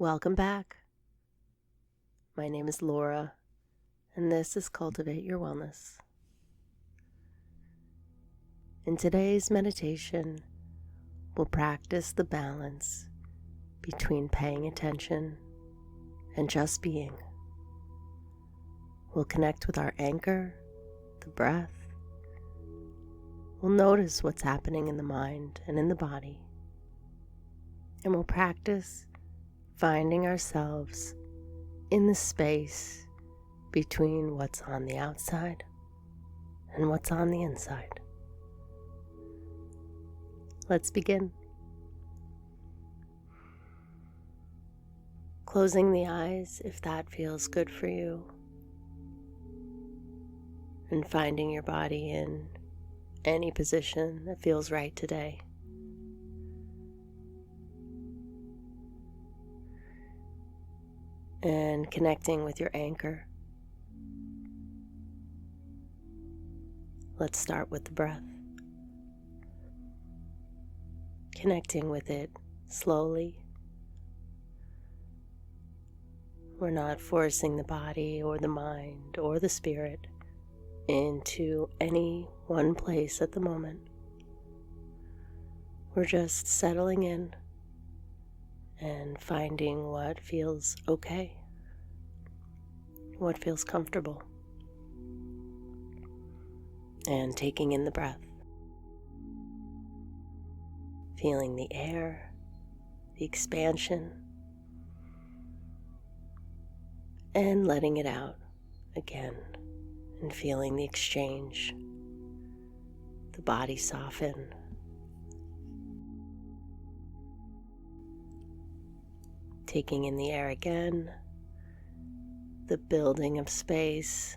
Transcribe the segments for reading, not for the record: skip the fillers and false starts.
Welcome back. My name is Laura, and this is Cultivate Your Wellness. In today's meditation, we'll practice the balance between paying attention and just being. We'll connect with our anchor, the breath. We'll notice what's happening in the mind and in the body. And we'll practice finding ourselves in the space between what's on the outside and what's on the inside. Let's begin. Closing the eyes if that feels good for you, and finding your body in any position that feels right today. And connecting with your anchor. Let's start with the breath. Connecting with it slowly. We're not forcing the body or the mind or the spirit into any one place at the moment. We're just settling in and finding what feels okay, what feels comfortable, and taking in the breath, feeling the air, the expansion, and letting it out again, and feeling the exchange, the body soften. Taking in the air again, the building of space,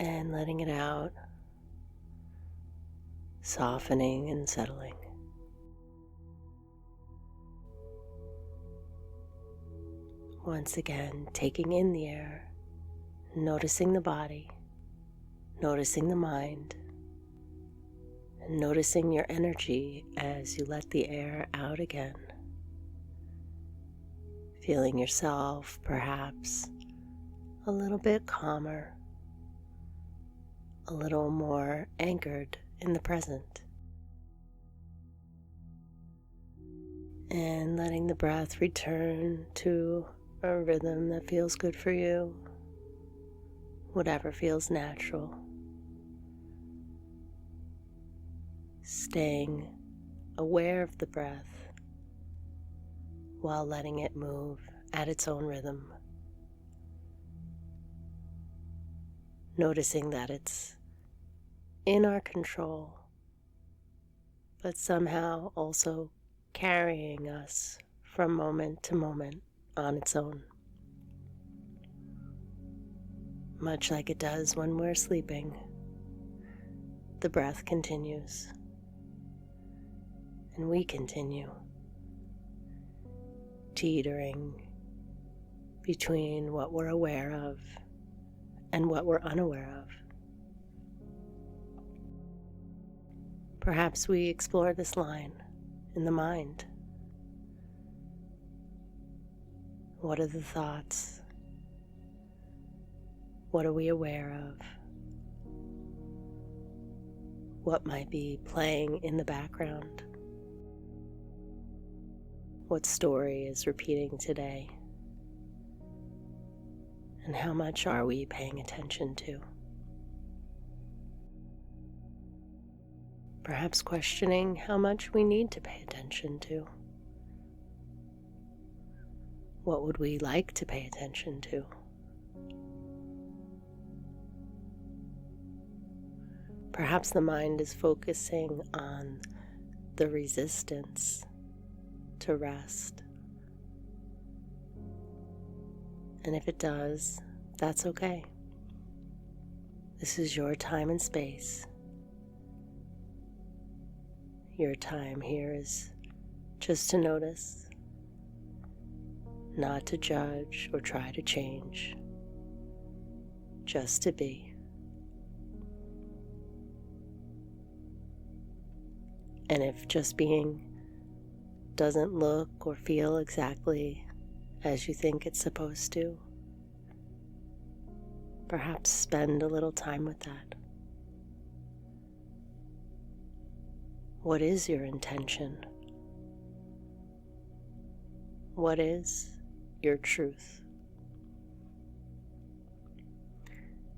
and letting it out, softening and settling. Once again, taking in the air, noticing the body, noticing the mind, and noticing your energy as you let the air out again. Feeling yourself perhaps a little bit calmer, a little more anchored in the present. And letting the breath return to a rhythm that feels good for you, whatever feels natural. Staying aware of the breath while letting it move at its own rhythm. Noticing that it's in our control, but somehow also carrying us from moment to moment on its own. Much like it does when we're sleeping, the breath continues, and we continue, teetering between what we're aware of and what we're unaware of. Perhaps we explore this line in the mind. What are the thoughts? What are we aware of? What might be playing in the background? What story is repeating today? And how much are we paying attention to? Perhaps questioning how much we need to pay attention to. What would we like to pay attention to? Perhaps the mind is focusing on the resistance to rest. And if it does, that's okay. This is your time and space. Your time here is just to notice, not to judge or try to change, just to be. And if just being doesn't look or feel exactly as you think it's supposed to, perhaps spend a little time with that. What is your intention? What is your truth?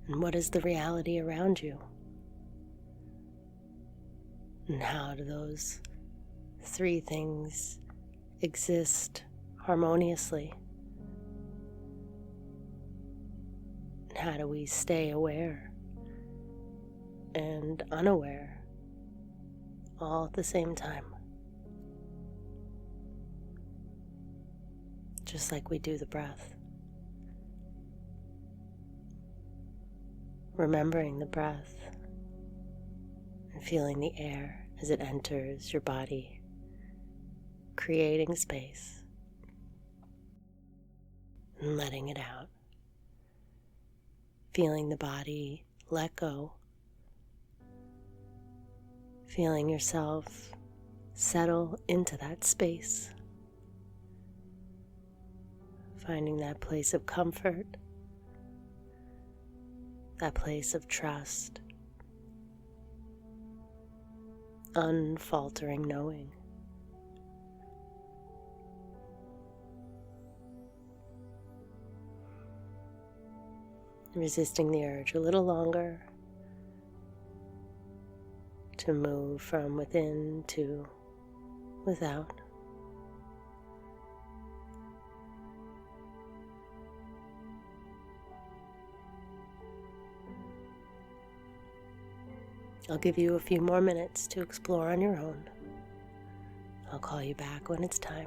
And what is the reality around you? And how do those three things exist harmoniously? And how do we stay aware and unaware all at the same time? Just like we do the breath. Remembering the breath and feeling the air as it enters your body, creating space and letting it out. Feeling the body let go, feeling yourself settle into that space, finding that place of comfort, that place of trust, unfaltering knowing. Resisting the urge a little longer to move from within to without. I'll give you a few more minutes to explore on your own. I'll call you back when it's time.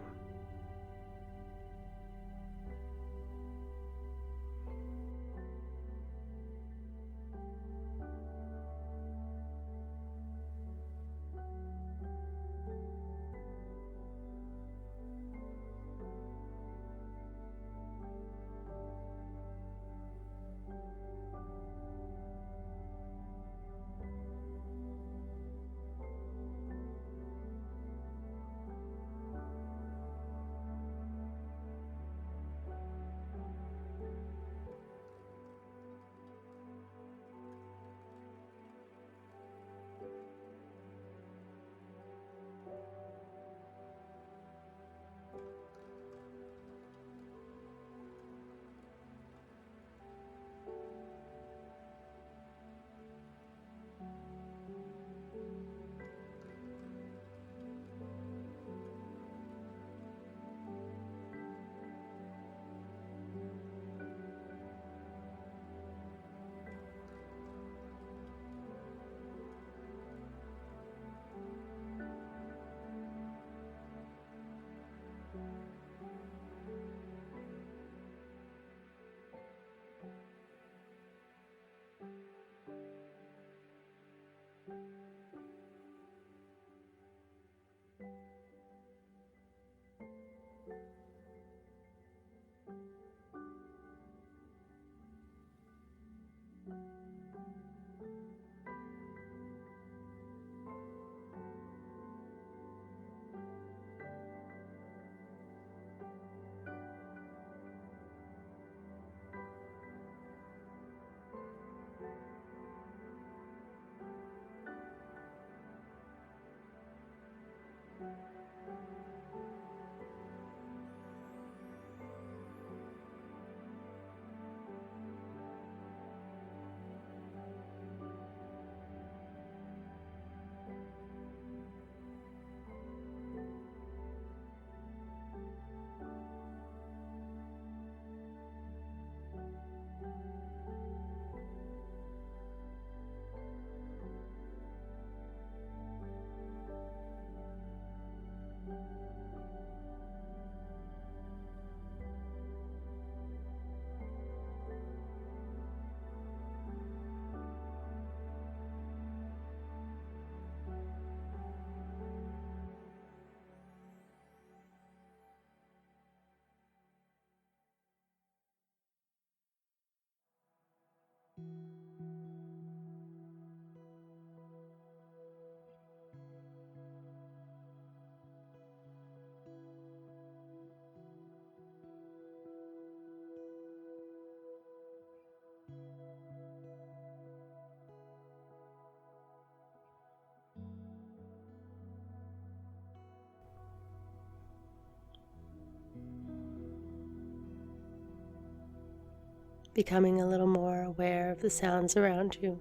becoming a little more aware of the sounds around you.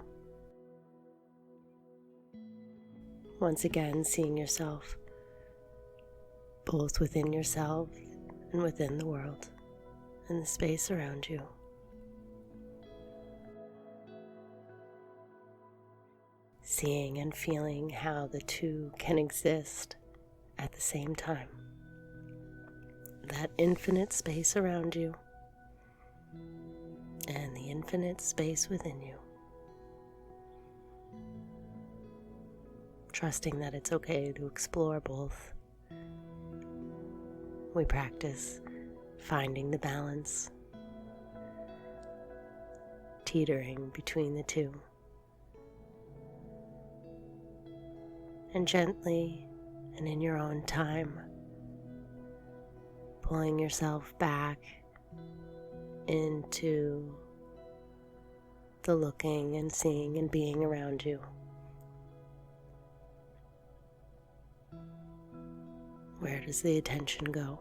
Once again, seeing yourself both within yourself and within the world and the space around you. Seeing and feeling how the two can exist at the same time. That infinite space around you and the infinite space within you. Trusting that it's okay to explore both. We practice finding the balance, teetering between the two. And gently and in your own time, pulling yourself back into the looking and seeing and being around you. Where does the attention go?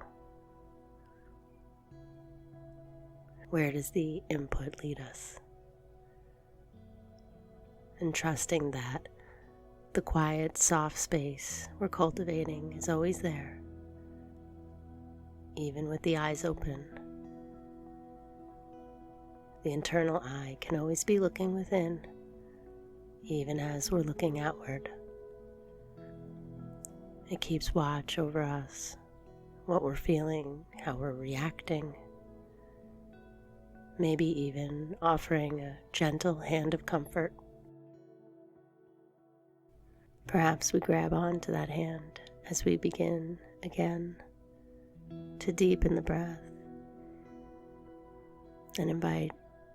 Where does the input lead us? And trusting that the quiet, soft space we're cultivating is always there, even with the eyes open. The internal eye can always be looking within, even as we're looking outward. It keeps watch over us, what we're feeling, how we're reacting, maybe even offering a gentle hand of comfort. Perhaps we grab onto that hand as we begin again to deepen the breath and invite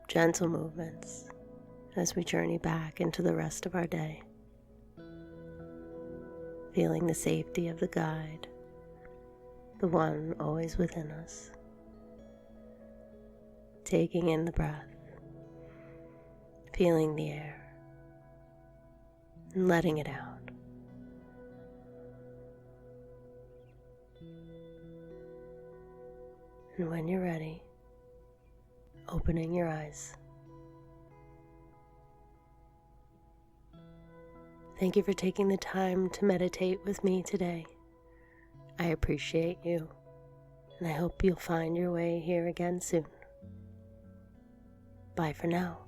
gentle movements as we journey back into the rest of our day. Feeling the safety of the guide, the one always within us. Taking in the breath, feeling the air, and letting it out. And when you're ready, opening your eyes. Thank you for taking the time to meditate with me today. I appreciate you, and I hope you'll find your way here again soon. Bye for now.